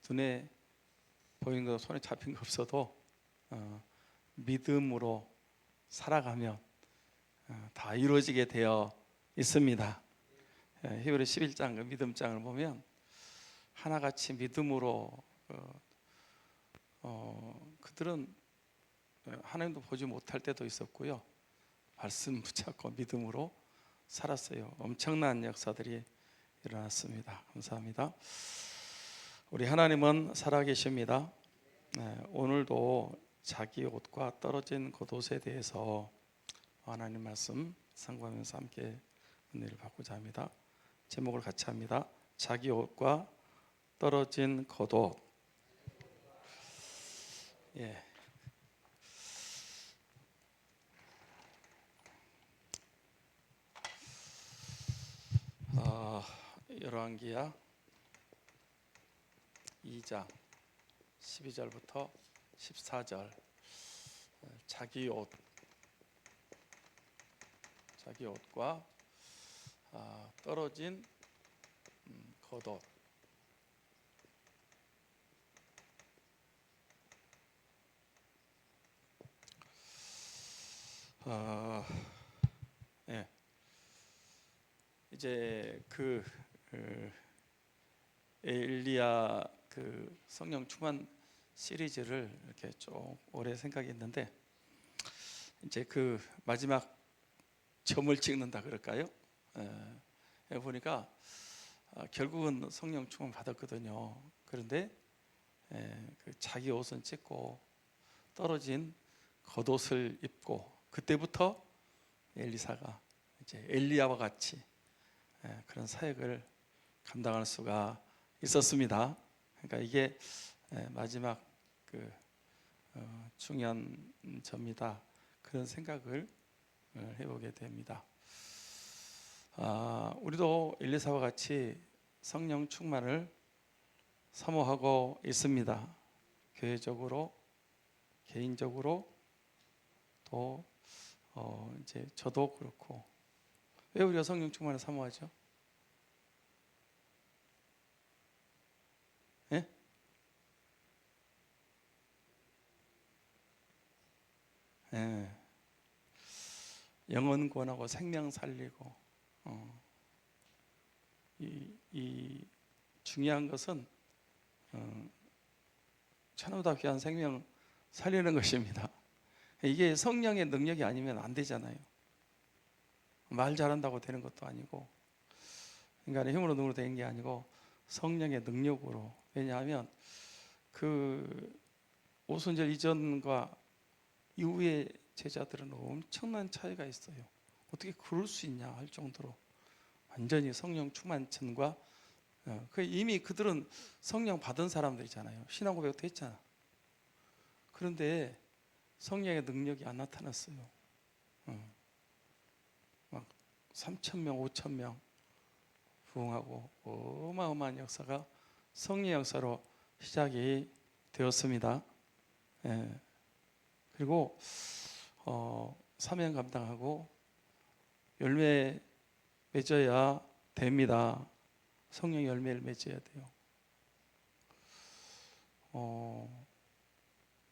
눈에 보이는 거 손에 잡힌 거 없어도 믿음으로 살아가면 다 이루어지게 되어 있습니다. 히브리 11장 그 믿음장을 보면 하나같이 믿음으로 그들은 하나님도 보지 못할 때도 있었고요, 말씀 붙잡고 믿음으로 살았어요. 엄청난 역사들이 일어났습니다. 감사합니다. 우리 하나님은 살아계십니다. 오늘도 자기 옷과 떨어진 겉옷에 대해서 하나님 말씀 상고하면서 함께 은혜를 받고자 합니다. 제목을 같이 합니다. 자기 옷과 떨어진 겉옷. 열왕기야 2장 12절부터 14절. 자기 옷과 떨어진 겉옷. 이제 엘리야 성령 충만 시리즈를 이렇게 좀 오래 생각했는데, 이제 마지막 점을 찍는다 그럴까요? 보니까 결국은 성령 충만 받았거든요. 그런데 자기 옷은 찢고 떨어진 겉옷을 입고, 그때부터 엘리사가 이제 엘리야와 같이 그런 사역을 감당할 수가 있었습니다. 그러니까 이게 마지막 중요한 점이다, 그런 생각을 해보게 됩니다. 우리도 엘리사와 같이 성령 충만을 사모하고 있습니다. 교회적으로, 개인적으로, 또 이제 저도 그렇고. 왜 우리가 성령 충만을 사모하죠? 예? 영혼 구원하고 생명 살리고, 이 중요한 것은 천하보다 귀한 생명 살리는 것입니다. 이게 성령의 능력이 아니면 안 되잖아요. 말 잘한다고 되는 것도 아니고, 인간의 힘으로 능으로 되는 게 아니고 성령의 능력으로. 왜냐하면 오순절 이전과 이후의 제자들은 엄청난 차이가 있어요. 어떻게 그럴 수 있냐 할 정도로 완전히 성령 충만천과 이미 그들은 성령 받은 사람들이잖아요. 신앙 고백도 했잖아. 그런데 성령의 능력이 안 나타났어요. 막 3,000명, 5,000명 부흥하고 어마어마한 역사가 성령 역사로 시작이 되었습니다. 그리고 사명 감당하고 열매 맺어야 됩니다. 성령 열매를 맺어야 돼요.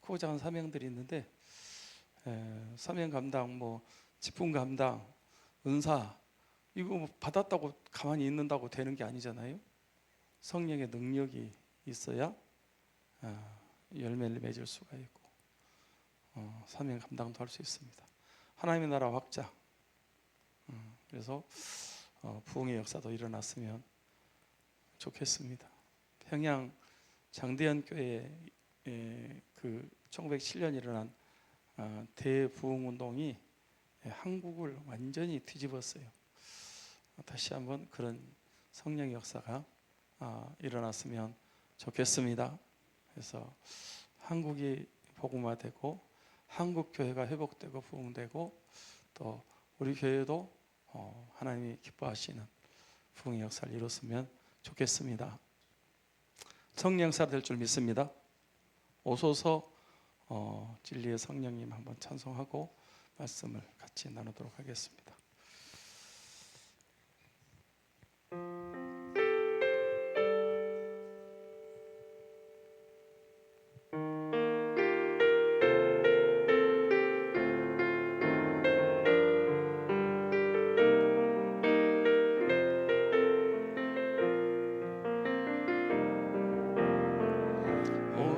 크고 작은 사명들이 있는데, 사명 감당, 직분 감당, 은사, 이거 받았다고 가만히 있는다고 되는 게 아니잖아요. 성령의 능력이 있어야 열매를 맺을 수가 있고 사명 감당도 할 수 있습니다. 하나님의 나라 확장. 그래서 부흥의 역사도 일어났으면 좋겠습니다. 평양 장대현 교회에 1907년 일어난 대부흥 운동이 한국을 완전히 뒤집었어요. 다시 한번 그런 성령의 역사가 일어났으면 좋겠습니다. 그래서 한국이 복음화되고 한국 교회가 회복되고 부흥되고, 또 우리 교회도 하나님이 기뻐하시는 부흥의 역사를 이뤘으면 좋겠습니다. 성령 역사가 될 줄 믿습니다. 오소서 진리의 성령님 한번 찬송하고 말씀을 같이 나누도록 하겠습니다.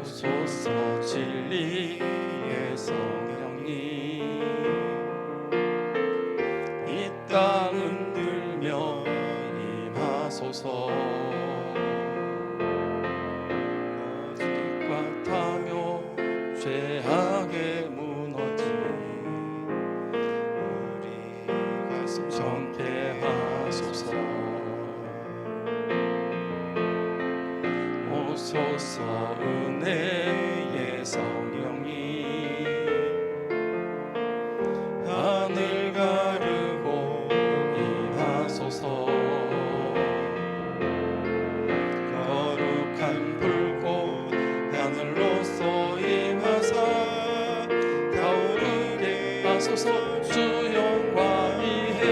오소서 진리의 성령님 이 땅 흔들며 임하소서 거짓과 타며 죄악에 무너진 우리 가슴 정케하소서 오소서 은혜의 성령님 하늘 가르고 임하소서 거룩한 불꽃 하늘로서 임하사 타오르게 하소서 주 영광 위에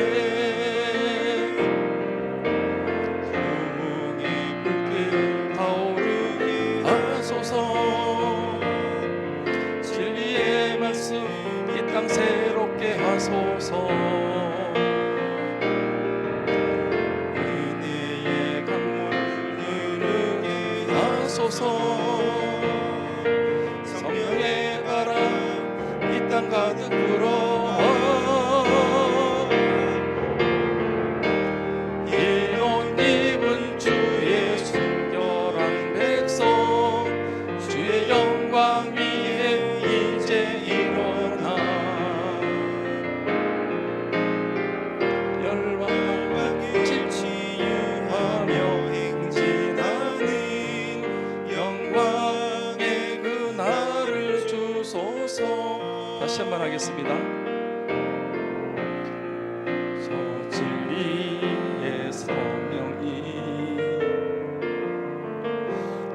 부흥의 불길 타오르게 하소서 진리의 말씀 이 땅 새롭게 하소서 은혜의 강물 흐르게 하소서 성령의 바람 이 땅 가득 불어 이 옷 입은 주의 순결한 백성 주의 영광 위에 이제 일어나 열방을 치유하며 행진하는 영광의 그날을 주소서. 다시 한번 하겠습니다. 저 진리의 성령이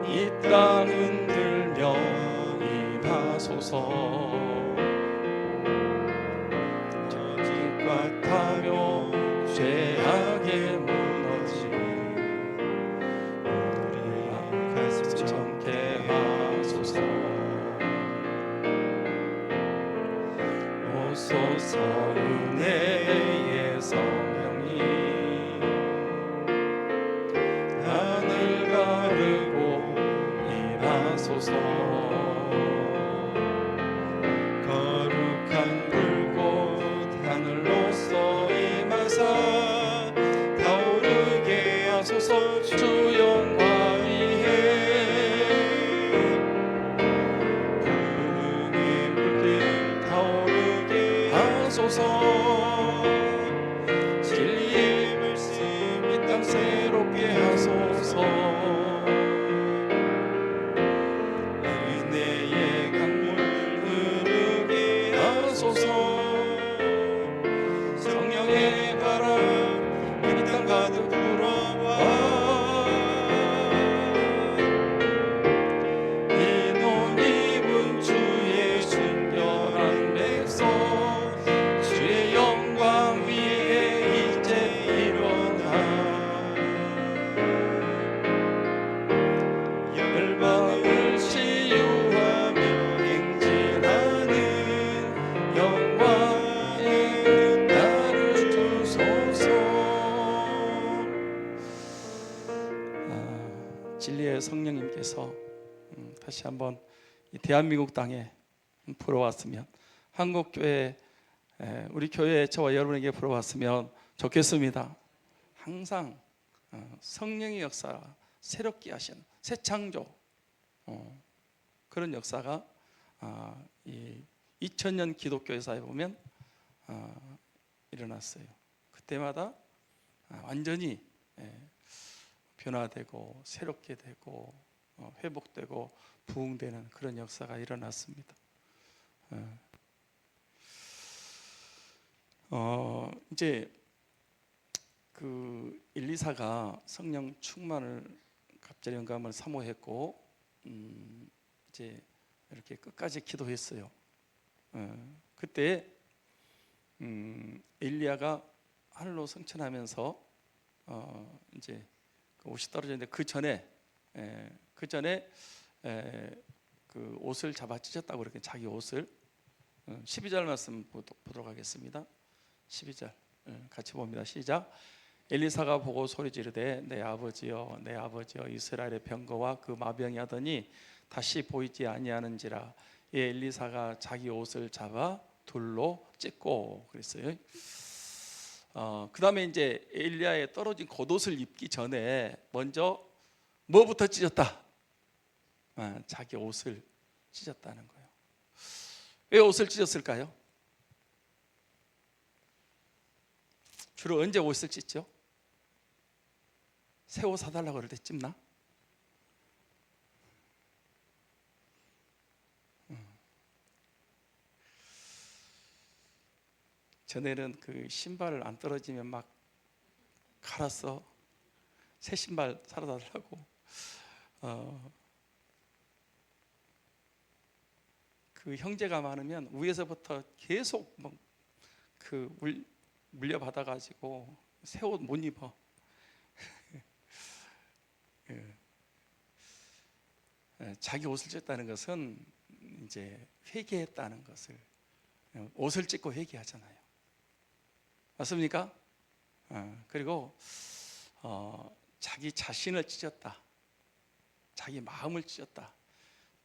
이 땅 흔들며 임하소서 거짓과 타며 죄악에 무너진 우리 가슴 정케하소서 오소서 은혜의 성령님 하늘 가르고 임하소서 거룩한 불꽃 하늘로서 임하사 타오르게 하소서 주 영광 위에 부흥의 불길 타오르게 하소서 진리의 말씀 이 땅 새롭게 하소서 은혜의 강물 흐르게 하소서 성령의 바람 이 땅 가득 불어와 이 옷 입은 주의 순결한 백성 주의 영광 위에 이제 일어나 열방을 치유하며 행진하는 영광의 그날을 주소서. 진리의 성령님께서 다시 한번 이 대한민국 땅에 불어왔으면 한국교회 우리 교회에 저와 여러분에게 불어왔으면 좋겠습니다. 항상 성령의 역사 새롭게 하시는 새 창조 그런 역사가 이 2000년 기독교 역사에 보면 일어났어요. 그때마다 완전히 변화되고 새롭게 되고 회복되고 부흥되는 그런 역사가 일어났습니다. 이제 그 1, 2사가 성령 충만을 갑자기 영감을 사모했고 이제 이렇게 끝까지 기도했어요. 그때 엘리야가 하늘로 승천하면서 이제 옷이 떨어졌는데 그 전에 그 옷을 잡아 찢었다고 그렇게 자기 옷을 12절 말씀 보도록 하겠습니다. 12절 같이 봅니다. 시작. 엘리사가 보고 소리 지르되 내 아버지여 내 아버지여 이스라엘의 병거와 그 마병이 하더니 다시 보이지 아니하는지라. 이 엘리사가 자기 옷을 잡아 돌로 찢고 그랬어요. 그 다음에 이제 엘리야의 떨어진 겉옷을 입기 전에 먼저 뭐부터 찢었다? 자기 옷을 찢었다는 거예요. 왜 옷을 찢었을까요? 주로 언제 옷을 찢죠? 새 옷 사달라고 그럴 때 찝나? 전에는 그 신발을 안 떨어지면 막 갈아서 새 신발 사다 달라고 그 형제가 많으면 위에서부터 계속 그 물려받아 가지고 새 옷 못 입어. 자기 옷을 찢었다는 것은 이제 회개했다는 것을, 옷을 찢고 회개하잖아요. 맞습니까? 그리고 자기 자신을 찢었다, 자기 마음을 찢었다,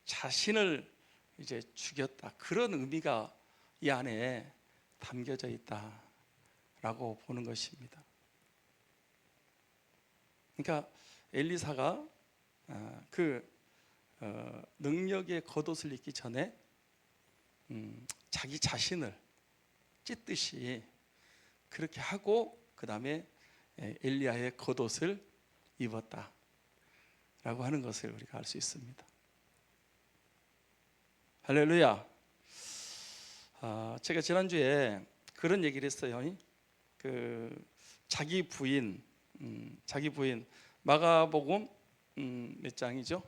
자신을 이제 죽였다, 그런 의미가 이 안에 담겨져 있다라고 보는 것입니다. 그러니까 엘리사가 그 능력의 겉옷을 입기 전에 자기 자신을 찢듯이 그렇게 하고 그 다음에 엘리야의 겉옷을 입었다라고 하는 것을 우리가 알 수 있습니다. 할렐루야. 제가 지난주에 그런 얘기를 했어요. 그 자기 부인 마가복음 몇 장이죠?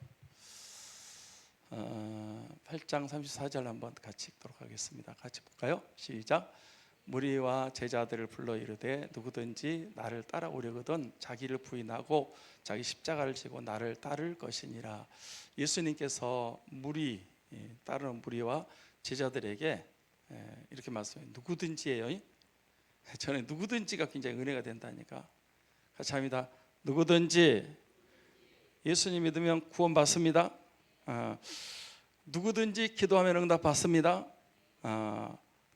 8장 34절 한번 같이 읽도록 하겠습니다. 같이 볼까요? 시작. 무리와 제자들을 불러 이르되 누구든지 나를 따라오려거든 자기를 부인하고 자기 십자가를 지고 나를 따를 것이니라. 예수님께서 따르는 무리와 제자들에게 이렇게 말씀해요. 누구든지예요. 저는 누구든지가 굉장히 은혜가 된다니까. 같이 합니다. 누구든지 예수님 믿으면 구원받습니다. 누구든지 기도하면 응답받습니다.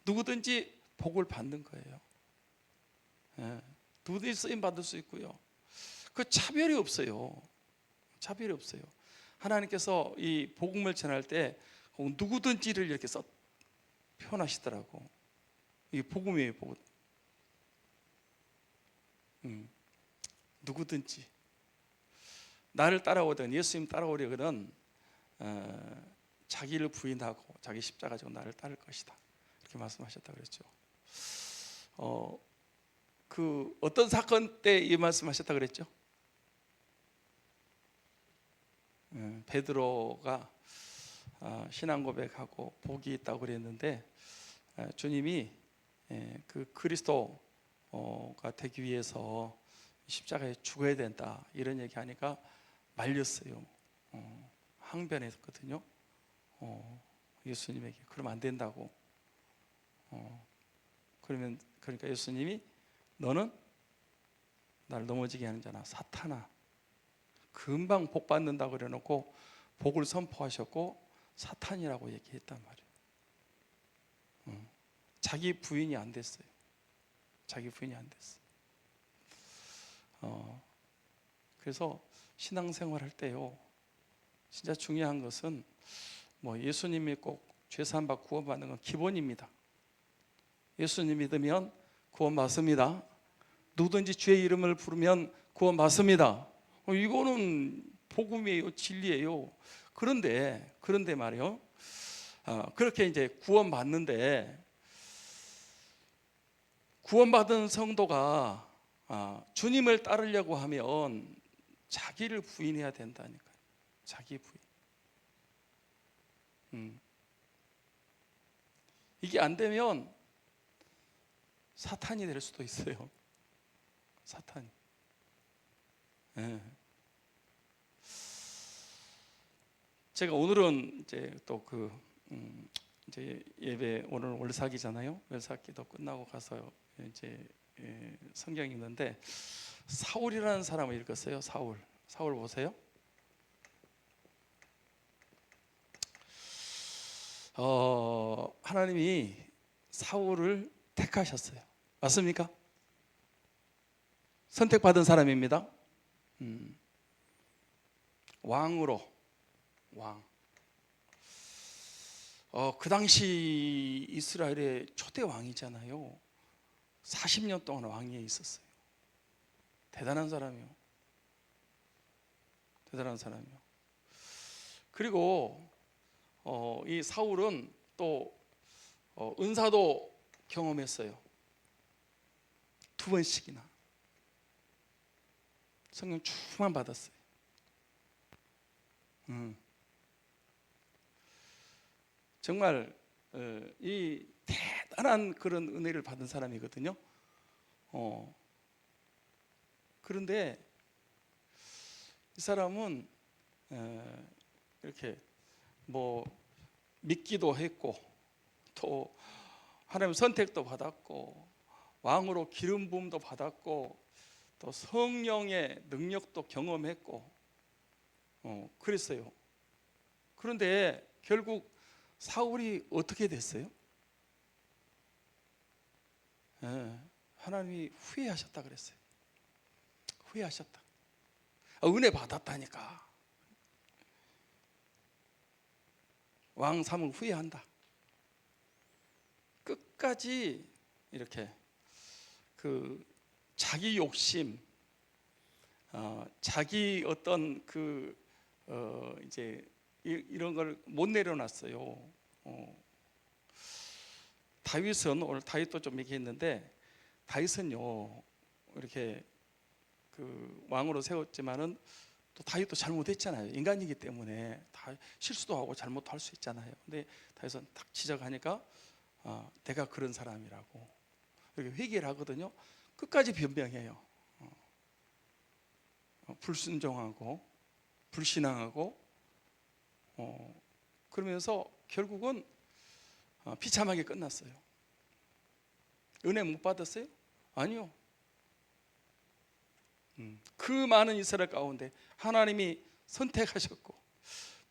누구든지 복을 받는 거예요. 누구든지 쓰임 받을 수 있고요. 그 차별이 없어요. 차별이 없어요. 하나님께서 이 복음을 전할 때 누구든지를 이렇게 표현하시더라고. 이게 복음이에요, 복음. 누구든지 나를 따라오든 예수님 따라오려거든 자기를 부인하고 자기 십자가 지고 나를 따를 것이다, 이렇게 말씀하셨다 그랬죠. 그 어떤 사건 때 이 말씀하셨다 그랬죠? 베드로가 신앙 고백하고 복이 있다고 그랬는데 주님이 그 그리스도가 되기 위해서 십자가에 죽어야 된다 이런 얘기하니까 말렸어요. 항변했거든요. 예수님에게 그러면 안 된다고. 그러니까 예수님이 너는 나를 넘어지게 하는 자나 사탄아, 금방 복 받는다고 그래놓고 복을 선포하셨고 사탄이라고 얘기했단 말이에요. 자기 부인이 안 됐어요. 자기 부인이 안 됐어요. 그래서 신앙생활 할 때요, 진짜 중요한 것은 예수님이 꼭 죄사함받고 구원받는 건 기본입니다. 예수님 믿으면 구원받습니다. 누구든지 주의 이름을 부르면 구원받습니다. 이거는 복음이에요, 진리예요. 그런데 말이요, 그렇게 이제 구원받는데 구원받은 성도가 주님을 따르려고 하면 자기를 부인해야 된다니까요. 자기 부인. 이게 안 되면 사탄이 될 수도 있어요. 사탄이. 제가 오늘은 이제 또 이제 예배 오늘 월사기잖아요. 월사기도 끝나고 가서 이제 성경이 있는데 사울이라는 사람을 읽었어요. 사울 보세요. 하나님이 사울을 택하셨어요. 맞습니까? 선택받은 사람입니다. 왕으로 왕. 그 당시 이스라엘의 초대 왕이잖아요. 40년 동안 왕위에 있었어요. 대단한 사람이요. 대단한 사람이요. 그리고 이 사울은 또 은사도 경험했어요. 2번씩이나 성령 충만 받았어요. 정말 이 대단한 그런 은혜를 받은 사람이거든요. 그런데 이 사람은 이렇게 뭐 믿기도 했고 또 하나님 선택도 받았고 왕으로 기름 부음도 받았고 또 성령의 능력도 경험했고 그랬어요. 그런데 결국 사울이 어떻게 됐어요? 하나님이 후회하셨다 그랬어요. 후회하셨다. 은혜 받았다니까. 왕 삼을 후회한다. 끝까지 이렇게 그 자기 욕심, 자기 어떤 이제 이런 걸 못 내려놨어요. 다윗은 오늘 다윗도 좀 얘기했는데 다윗은요 이렇게 그 왕으로 세웠지만은 또 다윗도 잘못했잖아요. 인간이기 때문에 다 실수도 하고 잘못도 할 수 있잖아요. 근데 다윗은 딱 지적하니까 내가 그런 사람이라고 이렇게 회개를 하거든요. 끝까지 변명해요. 불순종하고 불신앙하고 그러면서 결국은 비참하게 끝났어요. 은혜 못 받았어요? 아니요. 그 많은 이스라엘 가운데 하나님이 선택하셨고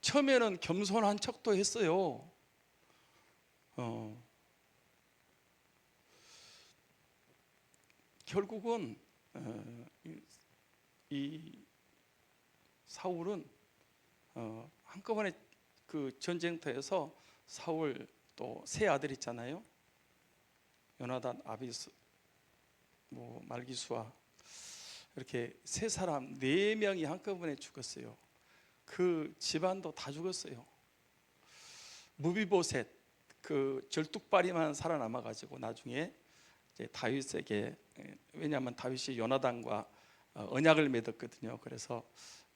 처음에는 겸손한 척도 했어요. 결국은 이 사울은 한꺼번에 그 전쟁터에서 사울 또 세 아들 있잖아요. 요나단, 아비스, 뭐 말기수아 이렇게 세 사람 4명이 한꺼번에 죽었어요. 그 집안도 다 죽었어요. 무비보셋 그 절뚝발이만 살아남아가지고 나중에 이제 다윗에게, 왜냐하면 다윗이 요나단과 언약을 맺었거든요. 그래서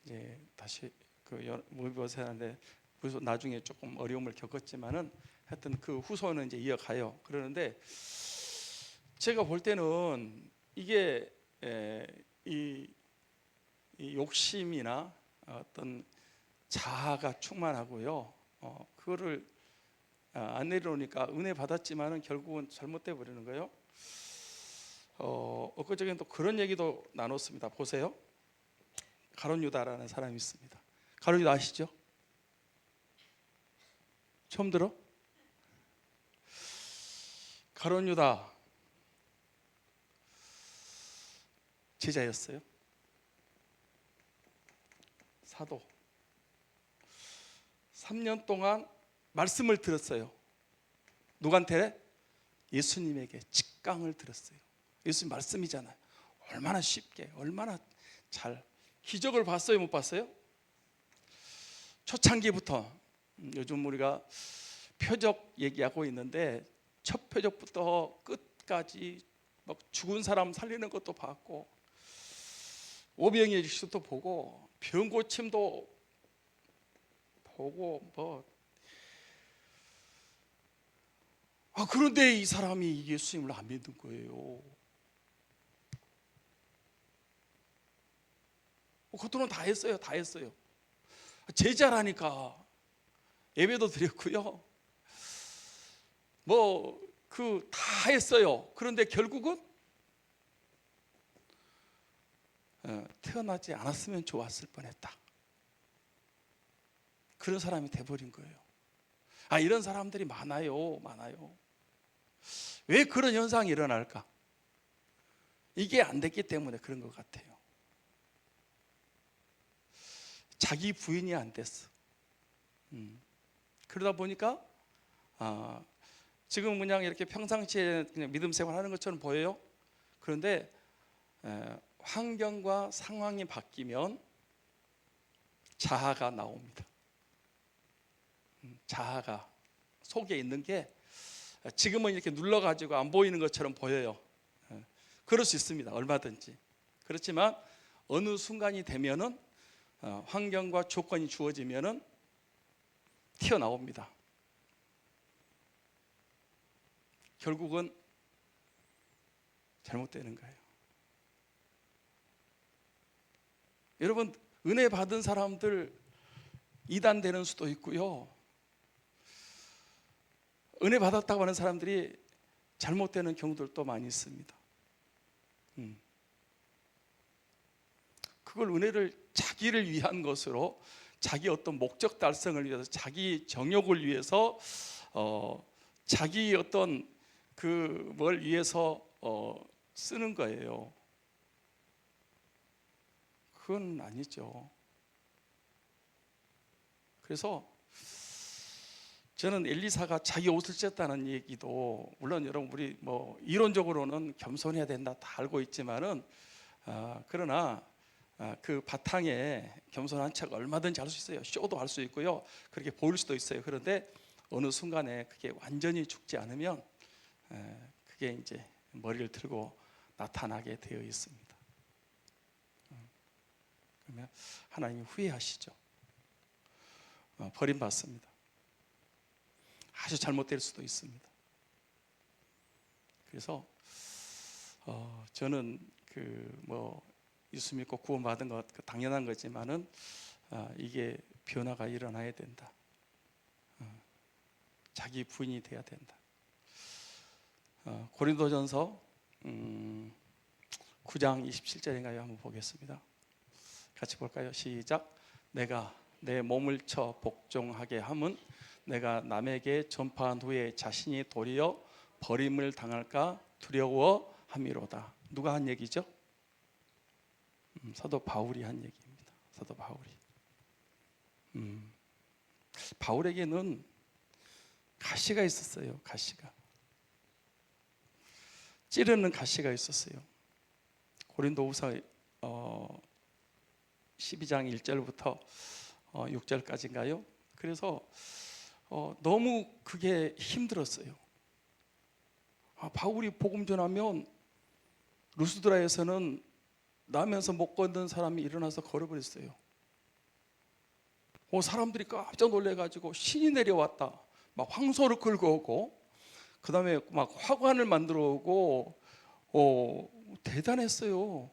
이제 다시 그 무비보셋한테 나중에 조금 어려움을 겪었지만은 하여튼 그 후손은 이제 이어가요. 그러는데 제가 볼 때는 이게 이 욕심이나 어떤 자아가 충만하고요. 그거를 안 내려오니까 은혜 받았지만은 결국은 잘못돼 버리는 거예요. 엊그저께는 또 그런 얘기도 나눴습니다. 보세요. 가룟 유다라는 사람이 있습니다. 가룟 유다 아시죠? 처음 들어? 가룟 유다 제자였어요. 사도. 3년 동안 말씀을 들었어요. 누구한테? 예수님에게 직강을 들었어요. 예수님 말씀이잖아요. 얼마나 쉽게, 얼마나 잘. 기적을 봤어요, 못 봤어요? 초창기부터. 요즘 우리가 표적 얘기하고 있는데 첫 표적부터 끝까지 막 죽은 사람 살리는 것도 봤고 오병이의 직수도 보고 병 고침도 보고 뭐 그런데 이 사람이 예수님을 안 믿는 거예요. 그동안 다 했어요. 다 했어요. 제자라니까 예배도 드렸고요. 뭐 다 했어요. 그런데 결국은 태어나지 않았으면 좋았을 뻔했다. 그런 사람이 돼버린 거예요. 이런 사람들이 많아요. 왜 그런 현상이 일어날까? 이게 안 됐기 때문에 그런 것 같아요. 자기 부인이 안 됐어. 그러다 보니까 지금 그냥 이렇게 평상시에 그냥 믿음 생활하는 것처럼 보여요. 그런데 환경과 상황이 바뀌면 자아가 나옵니다. 자아가 속에 있는 게 지금은 이렇게 눌러가지고 안 보이는 것처럼 보여요. 그럴 수 있습니다. 얼마든지. 그렇지만 어느 순간이 되면은 환경과 조건이 주어지면은 튀어나옵니다. 결국은 잘못되는 거예요. 여러분, 은혜 받은 사람들 이단되는 수도 있고요. 은혜 받았다고 하는 사람들이 잘못되는 경우들도 많이 있습니다. 그걸 은혜를 자기를 위한 것으로, 자기 어떤 목적 달성을 위해서, 자기 정욕을 위해서, 자기 어떤 뭘 위해서 쓰는 거예요. 그건 아니죠. 그래서 저는 엘리사가 자기 옷을 찢었다는 얘기도, 물론 여러분 우리 뭐 이론적으로는 겸손해야 된다 다 알고 있지만은 그러나 그 바탕에 겸손한 척 얼마든지 할 수 있어요. 쇼도 할 수 있고요. 그렇게 보일 수도 있어요. 그런데 어느 순간에 그게 완전히 죽지 않으면 그게 이제 머리를 들고 나타나게 되어 있습니다. 그러면 하나님이 후회하시죠. 버림받습니다. 아주 잘못될 수도 있습니다. 그래서 저는 예수 믿고 구원받은 것 당연한 거지만은 이게 변화가 일어나야 된다. 자기 부인이 돼야 된다. 고린도전서 9장 27절인가요? 한번 보겠습니다. 같이 볼까요? 시작. 내가 내 몸을 쳐 복종하게 함은 내가 남에게 전파한 후에 자신이 도리어 버림을 당할까 두려워함이로다. 누가 한 얘기죠? 사도 바울이 한 얘기입니다. 사도 바울이. 바울에게는 가시가 있었어요. 가시가. 찌르는 가시가 있었어요. 고린도후서 12장 1절부터 6절까지인가요? 그래서 너무 그게 힘들었어요. 바울이 복음 전하면 루스드라에서는 나면서 못 걷는 사람이 일어나서 걸어버렸어요. 사람들이 깜짝 놀래가지고 신이 내려왔다. 막 황소를 끌고 오고, 그 다음에 막 화관을 만들어 오고, 대단했어요.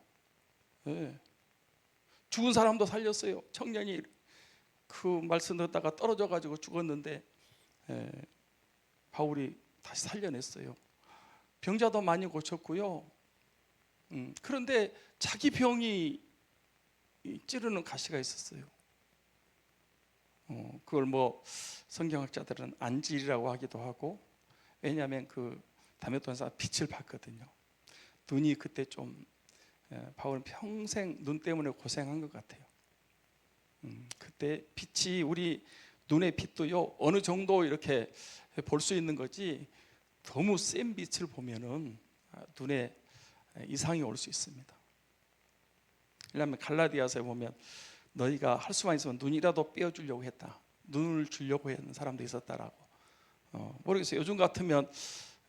네. 죽은 사람도 살렸어요. 청년이 그 말씀 듣다가 떨어져가지고 죽었는데 바울이 다시 살려냈어요. 병자도 많이 고쳤고요. 그런데 자기 병이 찌르는 가시가 있었어요. 그걸 성경학자들은 안질이라고 하기도 하고, 왜냐하면 그 다메톤사 빛을 봤거든요. 눈이 그때 좀 바울은 평생 눈 때문에 고생한 것 같아요. 그때 빛이, 우리 눈의 빛도요 어느 정도 이렇게 볼 수 있는 거지, 너무 센 빛을 보면은 눈에 이상이 올 수 있습니다. 왜냐하면 갈라디아서에 보면 너희가 할 수만 있으면 눈이라도 빼어주려고 했다, 눈을 주려고 하는 사람도 있었다라고. 모르겠어요. 요즘 같으면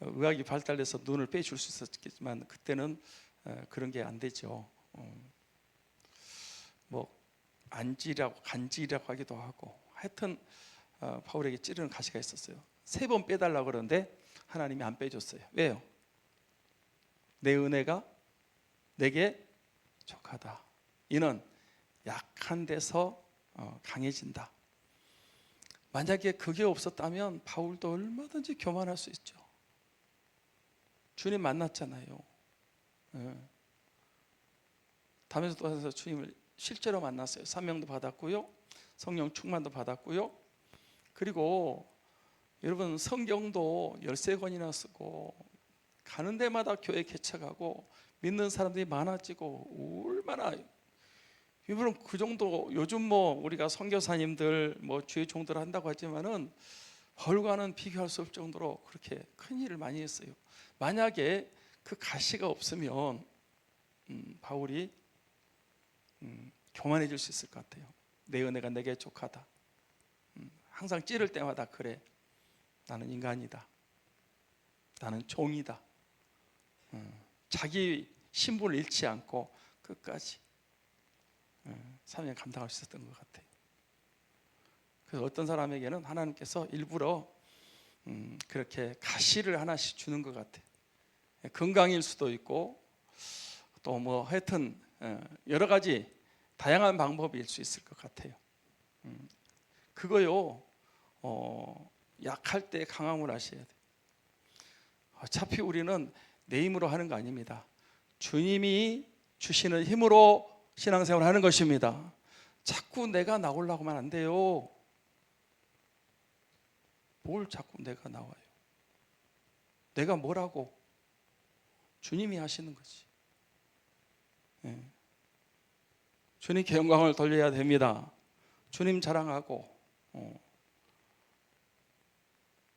의학이 발달해서 눈을 빼줄 수 있었겠지만 그때는 그런 게 안 되죠. 안지라고 간지라고 하기도 하고, 하여튼 바울에게 찌르는 가시가 있었어요. 3번 빼달라고 그러는데 하나님이 안 빼줬어요. 왜요? 내 은혜가 내게 족하다. 이는 약한 데서 강해진다. 만약에 그게 없었다면 바울도 얼마든지 교만할 수 있죠. 주님 만났잖아요. 다메섹도에서 주님을 실제로 만났어요. 사명도 받았고요, 성령 충만도 받았고요. 그리고 여러분 성경도 13권이나 쓰고 가는 데마다 교회 개척하고 믿는 사람들이 많아지고 얼마나, 여러분 그 정도, 요즘 뭐 우리가 선교사님들 뭐 주의 종들 한다고 하지만은 바울과는 비교할 수 없을 정도로 그렇게 큰 일을 많이 했어요. 만약에 그 가시가 없으면 바울이 교만해질 수 있을 것 같아요. 내 은혜가 내게 족하다. 항상 찌를 때마다 그래, 나는 인간이다, 나는 종이다. 자기 신분을 잃지 않고 끝까지 사명을 감당할 수 있었던 것 같아요. 그래서 어떤 사람에게는 하나님께서 일부러 그렇게 가시를 하나씩 주는 것 같아요. 건강일 수도 있고 또 뭐 하여튼 여러 가지 다양한 방법일 수 있을 것 같아요. 그거요, 약할 때 강함을 아셔야 돼요. 어차피 우리는 내 힘으로 하는 거 아닙니다. 주님이 주시는 힘으로 신앙생활을 하는 것입니다. 자꾸 내가 나오려고 하면 안 돼요. 뭘 자꾸 내가 나와요? 내가 뭐라고? 주님이 하시는 거지. 주님께 영광을 돌려야 됩니다. 주님 자랑하고,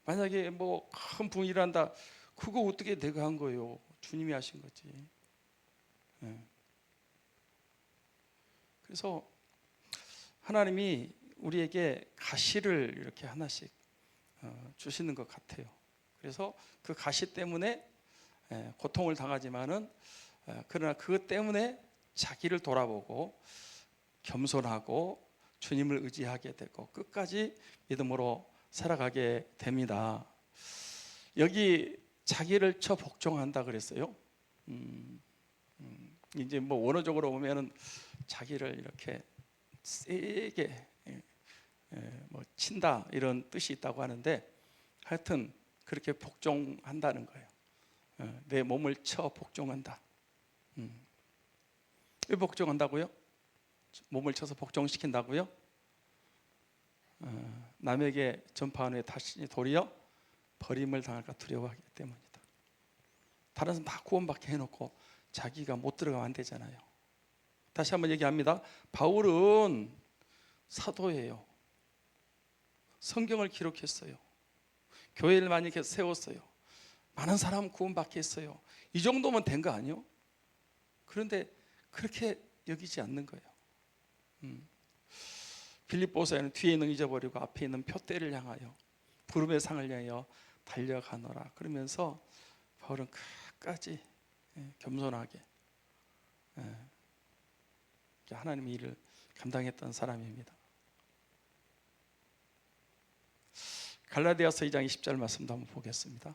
만약에 뭐 큰 부흥이 일어난다, 그거 어떻게 내가 한 거예요? 주님이 하신 거지. 그래서 하나님이 우리에게 가시를 이렇게 하나씩 주시는 것 같아요. 그래서 그 가시 때문에 고통을 당하지만은, 그러나 그것 때문에 자기를 돌아보고 겸손하고 주님을 의지하게 되고 끝까지 믿음으로 살아가게 됩니다. 여기 자기를 쳐 복종한다 그랬어요. 이제 뭐 원어적으로 보면은 자기를 이렇게 세게 뭐 친다 이런 뜻이 있다고 하는데, 하여튼 그렇게 복종한다는 거예요. 내 몸을 쳐 복종한다. 왜 복종한다고요? 몸을 쳐서 복종시킨다고요? 남에게 전파한 후에 다시 도리어 버림을 당할까 두려워하기 때문이다. 다른 사람 다 구원받게 해놓고 자기가 못 들어가면 안 되잖아요. 다시 한번 얘기합니다. 바울은 사도예요. 성경을 기록했어요. 교회를 많이 세웠어요. 많은 사람 구원받게 했어요. 이 정도면 된 거 아니요? 그런데 그렇게 여기지 않는 거예요. 빌립보서에는 뒤에 있는 잊어버리고 앞에 있는 표대를 향하여 부름의 상을 향하여 달려가노라 그러면서 바울은 끝까지 겸손하게 하나님의 일을 감당했던 사람입니다. 갈라디아서 2장 20절 말씀도 한번 보겠습니다.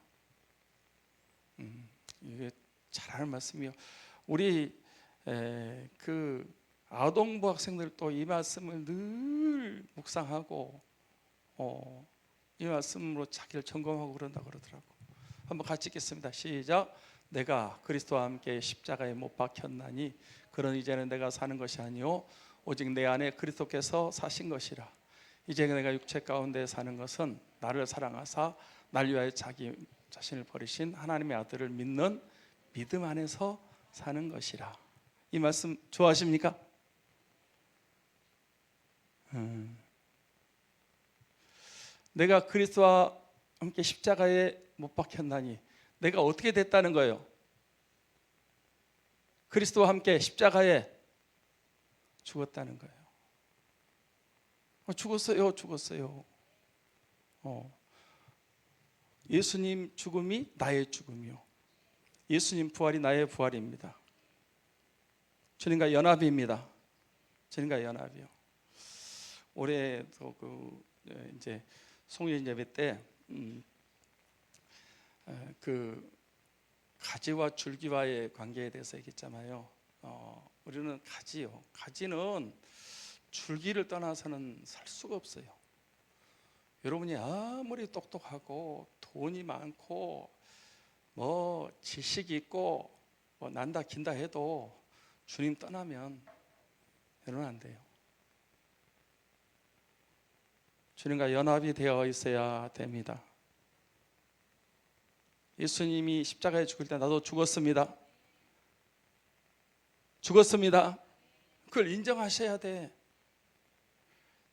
이게 잘 아는 말씀이요. 우리 그 아동부 학생들도 이 말씀을 늘 묵상하고 이 말씀으로 자기를 점검하고 그런다 그러더라고. 한번 같이 읽겠습니다. 시작. 내가 그리스도와 함께 십자가에 못 박혔나니 그런 이제는 내가 사는 것이 아니요 오직 내 안에 그리스도께서 사신 것이라. 이제 내가 육체 가운데 사는 것은 나를 사랑하사 날 위하여 자기 자신을 버리신 하나님의 아들을 믿는 믿음 안에서 사는 것이라. 이 말씀 좋아하십니까? 내가 그리스도와 함께 십자가에 못 박혔나니 내가 어떻게 됐다는 거예요? 그리스도와 함께 십자가에 죽었다는 거예요. 죽었어요. 예수님 죽음이 나의 죽음이요, 예수님 부활이 나의 부활입니다. 주님과 연합입니다. 주님과 연합이요. 올해도 이제 송년 예배 때 그 가지와 줄기와의 관계에 대해서 얘기했잖아요. 우리는 가지요. 가지는 줄기를 떠나서는 살 수가 없어요. 여러분이 아무리 똑똑하고 돈이 많고 뭐 지식이 있고 뭐 난다 긴다 해도 주님 떠나면 여러분 안 돼요. 주님과 연합이 되어 있어야 됩니다. 예수님이 십자가에 죽을 때 나도 죽었습니다. 그걸 인정하셔야 돼.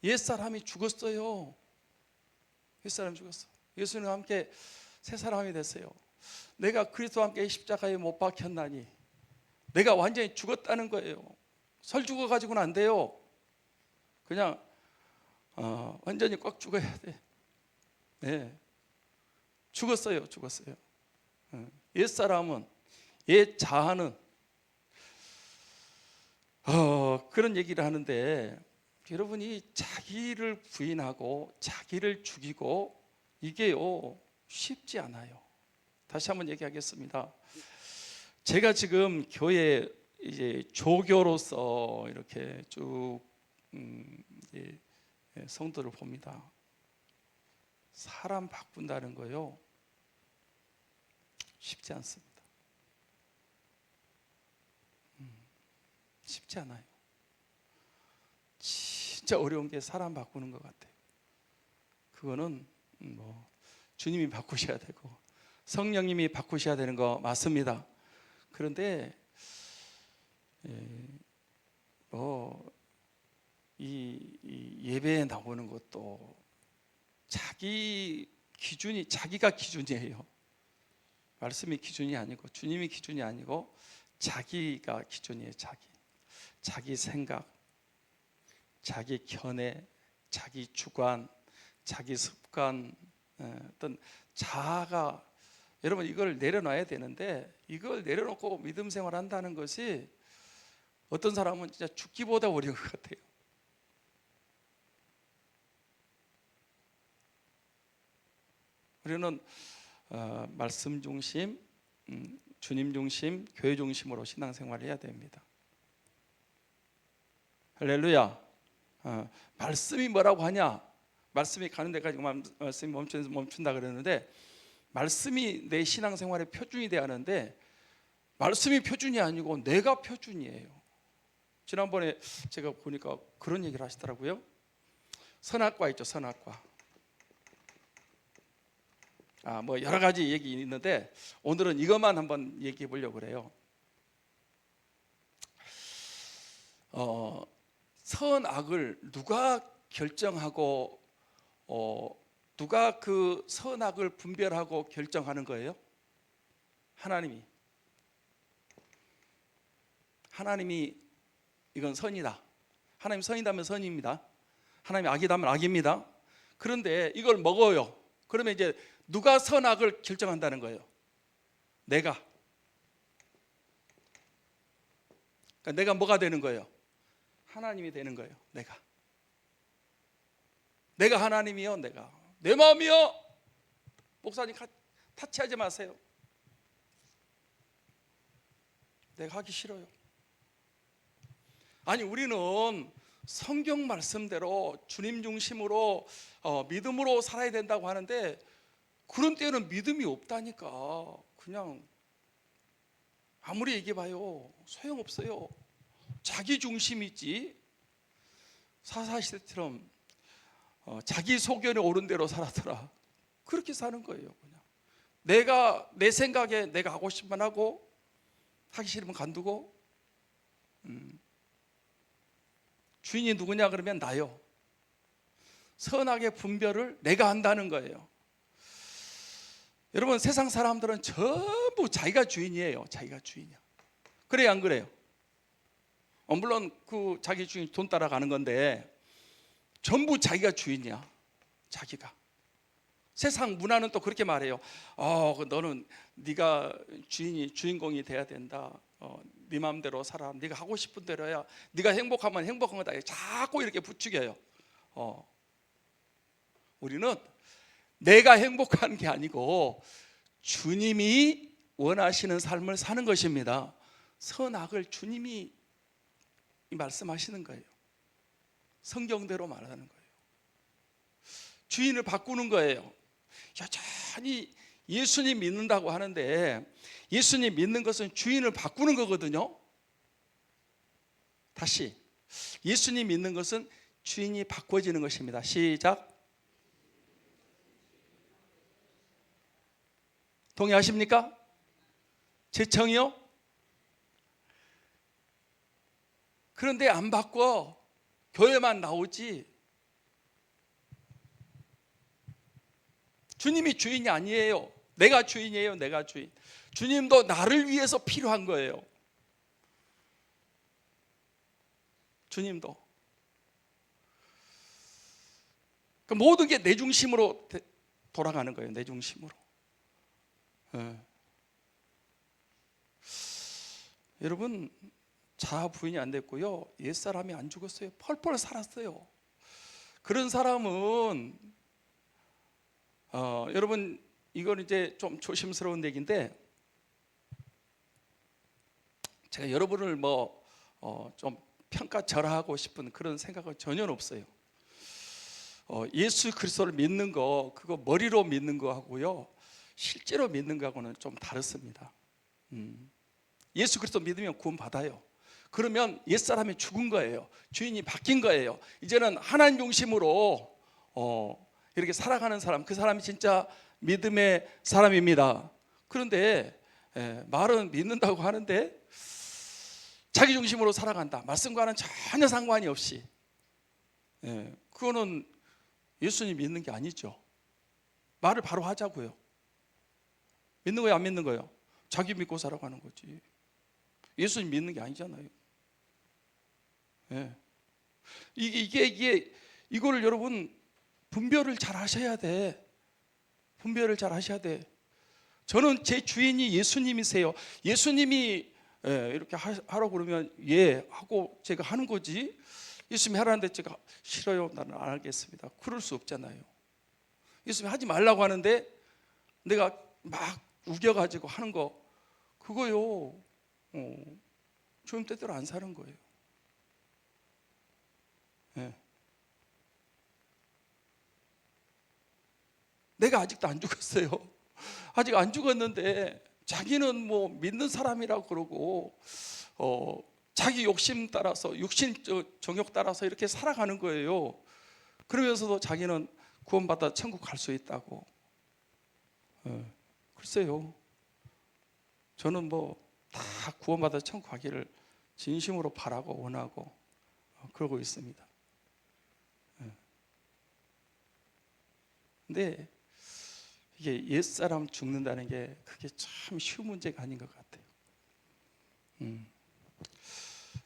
옛사람이 죽었어요. 옛사람이 죽었어. 예수님과 함께 새 사람이 됐어요. 내가 그리스도와 함께 십자가에 못 박혔나니 내가 완전히 죽었다는 거예요. 설 죽어가지고는 안 돼요. 그냥 완전히 꽉 죽어야 돼. 네. 죽었어요. 옛사람은, 옛 자아는 그런 얘기를 하는데, 여러분이 자기를 부인하고 자기를 죽이고 이게요 쉽지 않아요. 다시 한번 얘기하겠습니다. 제가 지금 교회 이제 조교로서 이렇게 쭉 성도를 봅니다. 사람 바꾼다는 거요 쉽지 않습니다. 쉽지 않아요. 진짜 어려운 게 사람 바꾸는 것 같아요. 그거는 주님이 바꾸셔야 되고 성령님이 바꾸셔야 되는 거 맞습니다. 그런데 이 예배에 나오는 것도 자기가 기준이에요. 말씀이 기준이 아니고 주님이 기준이 아니고 자기가 기준이에요. 자기 생각, 자기 견해, 자기 주관, 자기 습관, 어떤 자아가, 여러분 이걸 내려놔야 되는데, 이걸 내려놓고 믿음 생활한다는 것이 어떤 사람은 진짜 죽기보다 어려운 것 같아요. 우리는 말씀 중심, 주님 중심, 교회 중심으로 신앙생활을 해야 됩니다. 할렐루야. 말씀이 뭐라고 하냐? 말씀이 가는 데까지 말씀이 멈춘다 그러는데, 말씀이 내 신앙생활의 표준이 돼야 하는데 말씀이 표준이 아니고 내가 표준이에요. 지난번에 제가 보니까 그런 얘기를 하시더라고요. 선악과 있죠, 선악과. 뭐 여러 가지 얘기 있는데 오늘은 이것만 한번 얘기해 보려고 그래요. 선악을 누가 결정하고 누가 그 선악을 분별하고 결정하는 거예요? 하나님이 이건 선이다. 하나님 선이다면 선입니다. 하나님 악이다면 악입니다. 그런데 이걸 먹어요. 그러면 이제 누가 선악을 결정한다는 거예요? 내가. 그러니까 내가 뭐가 되는 거예요? 하나님이 되는 거예요. 내가 하나님이요. 내 마음이요. 목사님 타치하지 마세요. 내가 하기 싫어요. 아니, 우리는 성경 말씀대로 주님 중심으로 믿음으로 살아야 된다고 하는데, 그런 때는 믿음이 없다니까. 그냥 아무리 얘기해봐요 소용없어요. 자기 중심이지. 사사시대처럼 자기 소견에 옳은 대로 살았더라. 그렇게 사는 거예요. 그냥 내 생각에 내가 하고 싶으면 하고 하기 싫으면 간두고. 주인이 누구냐 그러면 나요. 선악의 분별을 내가 한다는 거예요. 여러분, 세상 사람들은 전부 자기가 주인이에요. 자기가 주인이야. 그래요, 안 그래요? 물론 그 자기 주인 돈 따라가는 건데 전부 자기가 주인이야. 자기가. 세상 문화는 또 그렇게 말해요. 너는 네가 주인공이 돼야 된다. 네 마음대로 살아. 네가 하고 싶은 대로 해야. 네가 행복하면 행복한 거다. 자꾸 이렇게 부추겨요. 우리는 내가 행복한 게 아니고 주님이 원하시는 삶을 사는 것입니다. 선악을 주님이 말씀하시는 거예요. 성경대로 말하는 거예요. 주인을 바꾸는 거예요. 여전히 예수님 믿는다고 하는데, 예수님 믿는 것은 주인을 바꾸는 거거든요. 다시 예수님 믿는 것은 주인이 바꿔지는 것입니다. 시작. 동의하십니까? 제 청이요? 그런데 안 바꿔. 교회만 나오지. 주님이 주인이 아니에요. 내가 주인이에요. 내가 주인. 주님도 나를 위해서 필요한 거예요. 주님도. 그 모든 게 내 중심으로 돌아가는 거예요. 내 중심으로. 여러분, 자아 부인이 안 됐고요, 옛사람이 안 죽었어요. 펄펄 살았어요. 그런 사람은 여러분, 이건 이제 좀 조심스러운 얘기인데, 제가 여러분을 좀 평가절하하고 싶은 그런 생각은 전혀 없어요. 예수 그리스도를 믿는 거, 그거 머리로 믿는 거하고요, 실제로 믿는 거하고는 좀 다릅니다. 예수 그리스도 믿으면 구원 받아요. 그러면 옛사람이 죽은 거예요. 주인이 바뀐 거예요. 이제는 하나님 중심으로 이렇게 살아가는 사람, 그 사람이 진짜 믿음의 사람입니다. 그런데 말은 믿는다고 하는데 자기 중심으로 살아간다. 말씀과는 전혀 상관이 없이, 그거는 예수님 믿는 게 아니죠. 말을 바로 하자고요. 믿는 거예요, 안 믿는 거예요? 자기 믿고 살아가는 거지. 예수님 믿는 게 아니잖아요. 이거를 여러분 분별을 잘 하셔야 돼. 분별을 잘 하셔야 돼. 저는 제 주인이 예수님이세요. 예수님이 이렇게 하라고 그러면 예 하고 제가 하는 거지, 예수님이 하라는데 제가 싫어요, 나는 안 하겠습니다, 그럴 수 없잖아요. 예수님이 하지 말라고 하는데 내가 막 우겨가지고 하는 거, 그거요, 주님 뜻대로 안 사는 거예요. 내가 아직도 안 죽었어요. 아직 안 죽었는데 자기는 뭐 믿는 사람이라고 그러고 자기 욕심 따라서, 육신 정욕 따라서 이렇게 살아가는 거예요. 그러면서도 자기는 구원받아 천국 갈 수 있다고. 글쎄요, 저는 다 구원받아 천국 가기를 진심으로 바라고 원하고 그러고 있습니다. 근데 이게 옛사람 죽는다는 게 그게 참 쉬운 문제가 아닌 것 같아요.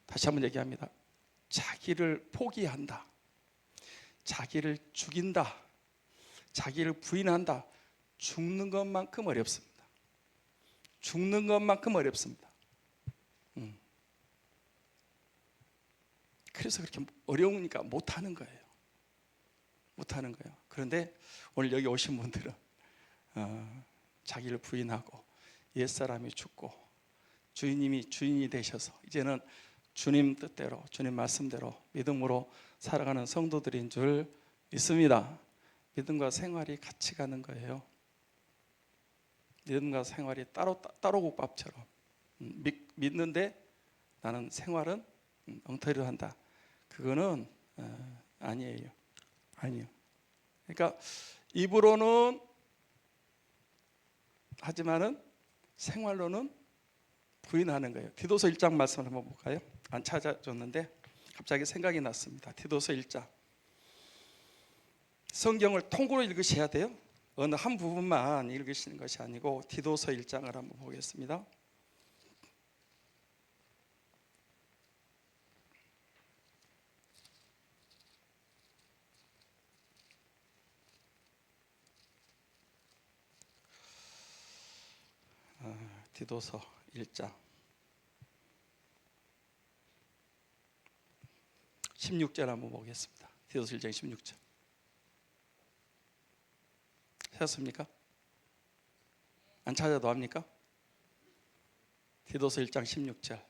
다시 한번 얘기합니다. 자기를 포기한다, 자기를 죽인다, 자기를 부인한다, 죽는 것만큼 어렵습니다. 죽는 것만큼 어렵습니다. 그래서 그렇게 어려우니까 못하는 거예요. 못하는 거예요. 그런데 오늘 여기 오신 분들은 자기를 부인하고 옛사람이 죽고 주님이 주인이 되셔서 이제는 주님 뜻대로, 주님 말씀대로 믿음으로 살아가는 성도들인 줄 믿습니다. 믿음과 생활이 같이 가는 거예요. 믿음과 생활이 따로 국밥처럼 믿는데 나는 생활은 엉터리로 한다, 그거는 아니에요. 아니요. 그러니까 입으로는 하지만은 생활로는 부인하는 거예요. 디도서 1장 말씀을 한번 볼까요? 안 찾아줬는데 갑자기 생각이 났습니다. 디도서 1장. 성경을 통으로 읽으셔야 돼요. 어느 한 부분만 읽으시는 것이 아니고 디도서 1장을 한번 보겠습니다. 디도서 1장 16절 한번 보겠습니다. 디도서 1장 16절. 찾았습니까? 안 찾아도 합니까? 디도서 1장 16절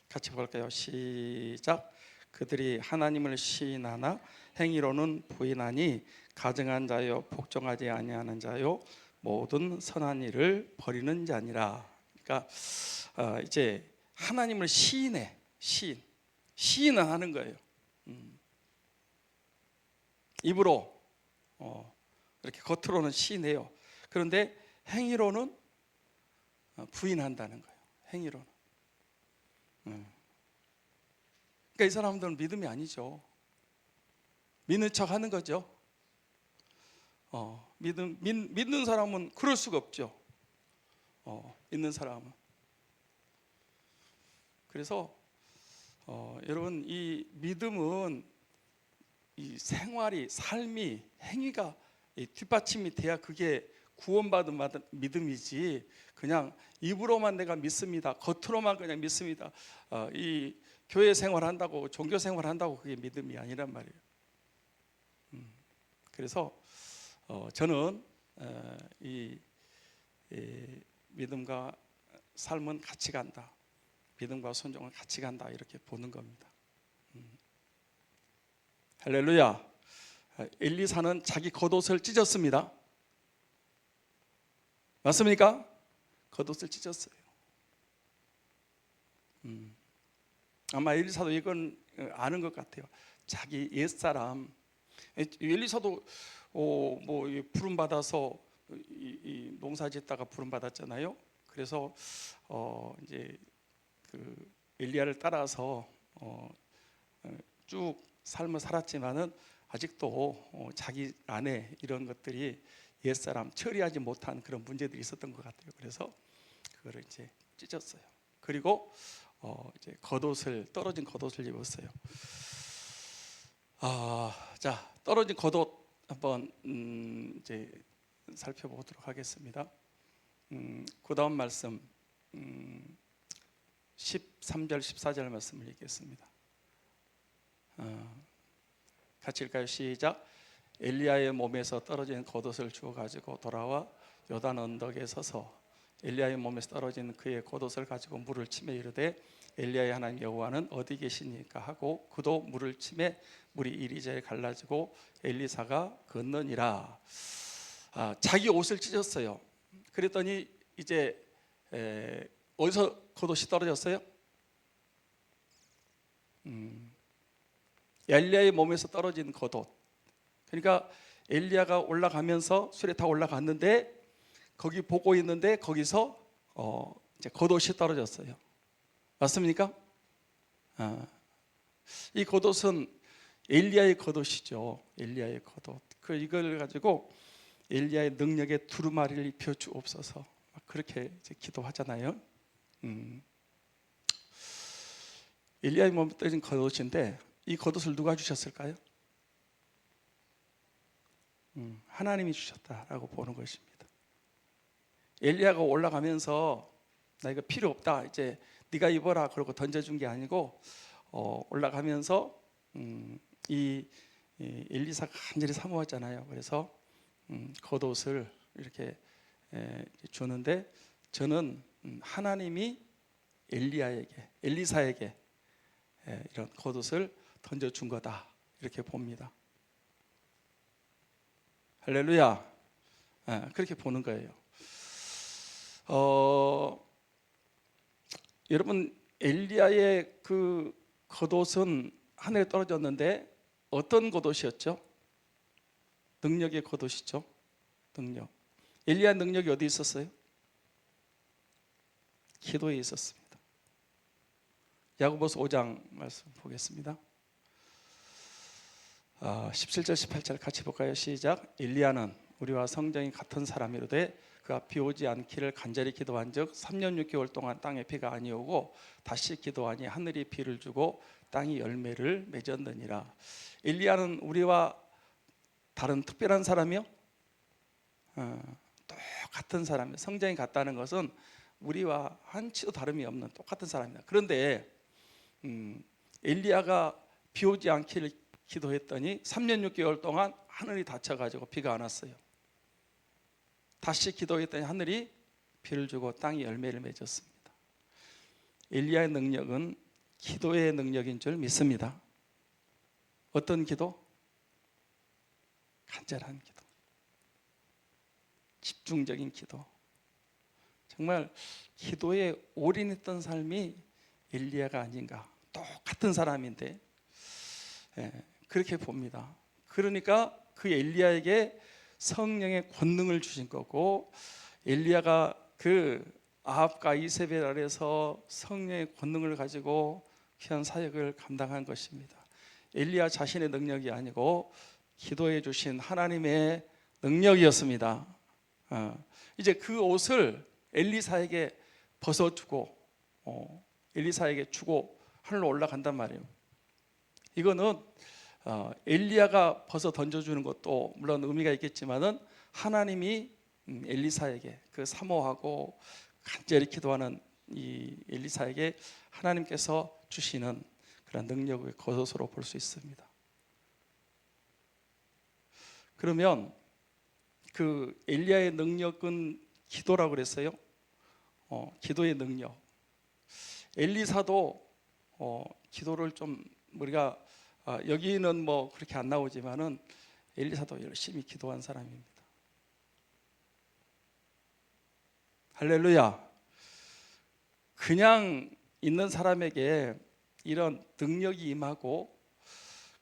같이 볼까요? 시작. 그들이 하나님을 시인하나 행위로는 부인하니 가증한 자요 복종하지 아니하는 자요 모든 선한 일을 버리는 자니라. 그러니까 이제 하나님을 시인해. 시인은 하는 거예요. 입으로 이렇게 겉으로는 시인해요. 그런데 행위로는 부인한다는 거예요. 행위로는. 그러니까 이 사람들은 믿음이 아니죠. 믿는 척 하는 거죠. 믿는 사람은 그럴 수가 없죠. 믿는 사람은. 그래서 여러분, 이 믿음은 이 생활이, 삶이, 행위가 뒷받침이 돼야 그게 구원받은 믿음이지, 그냥 입으로만 내가 믿습니다, 겉으로만 그냥 믿습니다, 이 교회 생활한다고, 종교 생활한다고 그게 믿음이 아니란 말이에요. 그래서 저는 이 믿음과 삶은 같이 간다, 믿음과 순종은 같이 간다, 이렇게 보는 겁니다. 할렐루야. 엘리사는 자기 겉옷을 찢었습니다. 맞습니까? 겉옷을 찢었어요. 아마 엘리사도 이건 아는 것 같아요. 자기 옛사람, 엘리사도 뭐 부름 받아서 이 농사 짓다가 부름 받았잖아요. 그래서 이제 그 엘리야를 따라서 쭉 삶을 살았지만은 아직도 자기 안에 이런 것들이 옛사람 처리하지 못한 그런 문제들이 있었던 것 같아요. 그래서 그거를 이제 찢었어요. 그리고 이제 떨어진 겉옷을 입었어요. 자, 떨어진 겉옷 한번 이제 살펴보도록 하겠습니다. 그 다음 말씀 13절 14절 말씀을 읽겠습니다. 같이 읽까요? 시작. 엘리야의 몸에서 떨어진 겉옷을 주워 가지고 돌아와 요단 언덕에 서서 엘리야의 몸에서 떨어진 그의 겉옷을 가지고 물을 치매 이르되 엘리야의 하나님 여호와는 어디 계시니까 하고 그도 물을 치매 물이 이리저리 갈라지고 엘리사가 걷느니라. 자기 옷을 찢었어요. 그랬더니 이제 어디서 겉옷이 떨어졌어요? 엘리야의 몸에서 떨어진 겉옷. 그러니까 엘리야가 올라가면서 수레 타고 올라갔는데 거기 보고 있는데 거기서 이제 겉옷이 떨어졌어요. 맞습니까? 이 겉옷은 엘리야의 겉옷이죠. 엘리야의 겉옷. 이걸 가지고 엘리야의 능력의 두루마리를 입혀 주옵소서. 그렇게 이제 기도하잖아요. 엘리야의 몸에 떨어진 겉옷인데 이 겉옷을 누가 주셨을까요? 하나님이 주셨다라고 보는 것입니다. 엘리야가 올라가면서 나 이거 필요 없다, 이제 네가 입어라 그러고 던져준 게 아니고 올라가면서 이 엘리사가 간절히 사모했잖아요. 그래서 겉옷을 이렇게 주는데 저는 하나님이 엘리사에게 이런 겉옷을 던져준 거다, 이렇게 봅니다. 할렐루야. 그렇게 보는 거예요. 여러분, 엘리야의 그 겉옷은 하늘에 떨어졌는데 어떤 겉옷이었죠? 능력의 겉옷이죠. 능력. 엘리야 능력이 어디 있었어요? 기도에 있었습니다. 야고보서 5장 말씀 보겠습니다. 17절 18절 같이 볼까요? 시작. 엘리야는 우리와 성정이 같은 사람이로되 그가 비 오지 않기를 간절히 기도한즉 3년 6개월 동안 땅에 비가 아니오고 다시 기도하니 하늘이 비를 주고 땅이 열매를 맺었느니라. 엘리야는 우리와 다른 특별한 사람이요? 똑같은 사람이에요. 성정이 같다는 것은 우리와 한치도 다름이 없는 똑같은 사람이다. 그런데 엘리야가 비 오지 않기를 기도했더니 3년 6개월 동안 하늘이 닫혀가지고 비가 안 왔어요. 다시 기도했더니 하늘이 비를 주고 땅이 열매를 맺었습니다. 엘리야의 능력은 기도의 능력인 줄 믿습니다. 어떤 기도? 간절한 기도, 집중적인 기도. 정말 기도에 올인했던 삶이 엘리야가 아닌가. 똑같은 사람인데 그렇게 봅니다. 그러니까 그 엘리야에게 성령의 권능을 주신 거고, 엘리야가 그 아합과 이세벨 아래서 성령의 권능을 가지고 귀한 사역을 감당한 것입니다. 엘리야 자신의 능력이 아니고 기도해 주신 하나님의 능력이었습니다. 이제 그 옷을 엘리사에게 벗어주고 엘리사에게 주고 하늘로 올라간단 말이에요. 이거는 엘리야가 벗어 던져주는 것도 물론 의미가 있겠지만은 하나님이 엘리사에게 그 사모하고 간절히 기도하는 이 엘리사에게 하나님께서 주시는 그런 능력의 겉옷으로 볼 수 있습니다. 그러면 그 엘리야의 능력은 기도라고 그랬어요. 기도의 능력. 엘리사도 기도를 좀 우리가 여기는 뭐 그렇게 안 나오지만은 엘리사도 열심히 기도한 사람입니다. 할렐루야. 그냥 있는 사람에게 이런 능력이 임하고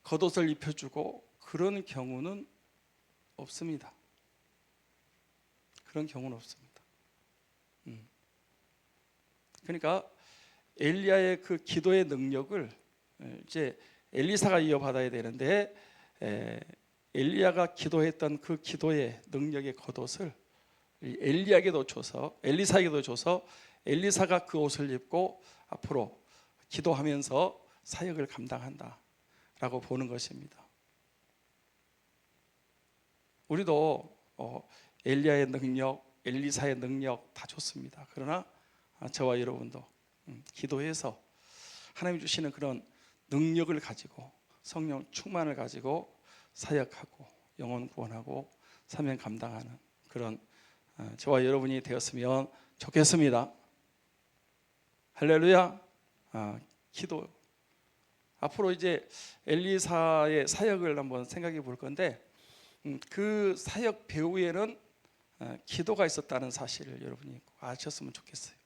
겉옷을 입혀주고 그런 경우는 없습니다. 그런 경우는 없습니다. 그러니까 엘리야의 그 기도의 능력을 이제 엘리사가 이어받아야 되는데, 엘리야가 기도했던 그 기도의 능력의 겉옷을 엘리야에게도 줘서, 엘리사에게도 줘서 엘리사가 그 옷을 입고 앞으로 기도하면서 사역을 감당한다라고 보는 것입니다. 우리도 엘리야의 능력, 엘리사의 능력 다 좋습니다. 그러나 저와 여러분도 기도해서 하나님 주시는 그런 능력을 가지고 성령 충만을 가지고 사역하고 영혼 구원하고 사명 감당하는 그런 저와 여러분이 되었으면 좋겠습니다. 할렐루야. 기도. 앞으로 이제 엘리사의 사역을 한번 생각해 볼 건데, 그 사역 배후에는 기도가 있었다는 사실을 여러분이 아셨으면 좋겠어요.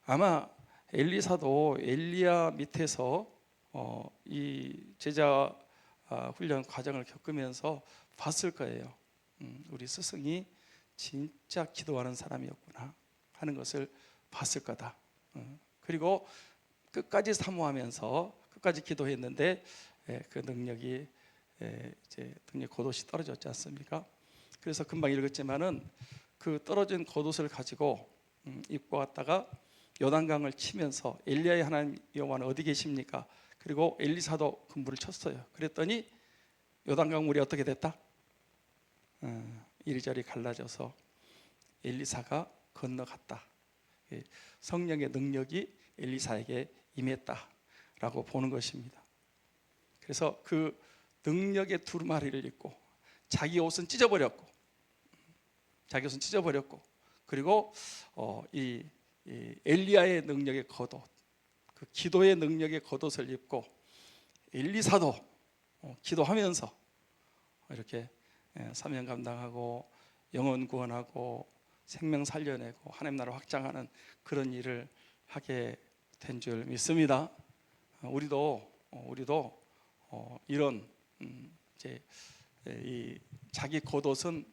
아마 엘리사도 엘리야 밑에서 이 제자 훈련 과정을 겪으면서 봤을 거예요. 우리 스승이 진짜 기도하는 사람이었구나 하는 것을 봤을 거다. 그리고 끝까지 사모하면서 끝까지 기도했는데 그 능력이 이제 등에 겉옷이 떨어졌지 않습니까? 그래서 금방 읽었지만은 그 떨어진 겉옷을 가지고 입고 왔다가 요단강을 치면서 엘리야의 하나님 여호와는 어디 계십니까? 그리고 엘리사도 그 물을 쳤어요. 그랬더니 요단강 물이 어떻게 됐다? 이리저리 갈라져서 엘리사가 건너갔다. 성령의 능력이 엘리사에게 임했다라고 보는 것입니다. 그래서 그 능력의 두루마리를 입고 자기 옷은 찢어버렸고 그리고 이 엘리야의 능력의 겉옷, 그 기도의 능력의 겉옷을 입고 엘리사도 기도하면서 이렇게 사명 감당하고 영혼 구원하고 생명 살려내고 하나님 나라 확장하는 그런 일을 하게 된 줄 믿습니다. 우리도 이런 이제 이 자기 겉옷은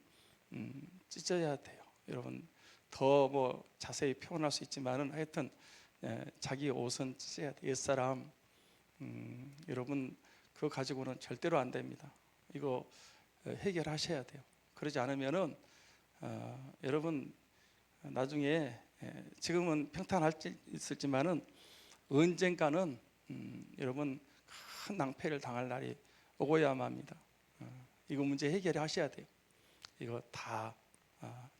찢어야 돼요. 여러분 더 뭐 자세히 표현할 수 있지만은 하여튼 자기 옷은 찢어야 돼. 옛사람 여러분 그거 가지고는 절대로 안 됩니다. 이거 해결하셔야 돼요. 그러지 않으면은 여러분 나중에 지금은 평탄할 수 있을지만은 언젠가는 여러분 큰 낭패를 당할 날이 오고야만 합니다. 이거 문제 해결하셔야 돼요. 이거 다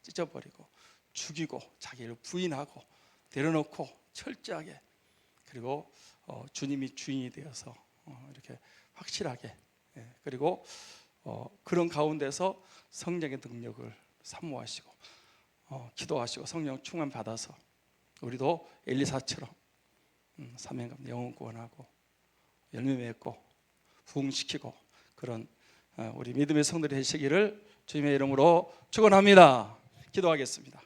찢어버리고 죽이고 자기를 부인하고 내려놓고 철저하게, 그리고 주님이 주인이 되어서 이렇게 확실하게, 그리고 그런 가운데서 성령의 능력을 사모하시고 기도하시고 성령 충만 받아서 우리도 엘리사처럼 사명 영혼 구원하고 열매 맺고 부흥시키고 그런 우리 믿음의 성들이 되시기를 주님의 이름으로 축원합니다. 기도하겠습니다.